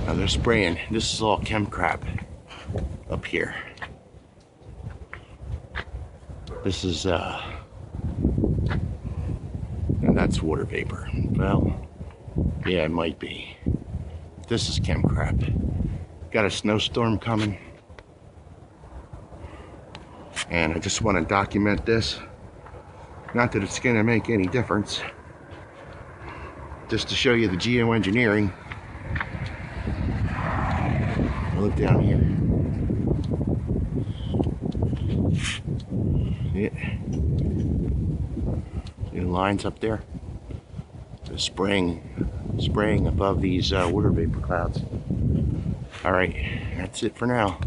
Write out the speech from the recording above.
Now they're spraying. This is all chem crab up here. This is and that's water vapor. Well, yeah, it might be. This is chem crab. Got a snowstorm coming, and I just want to document this. Not that it's gonna make any difference, just to show you the geoengineering. Look down here. Yeah. See the lines up there? The spraying above these water vapor clouds. All right, that's it for now.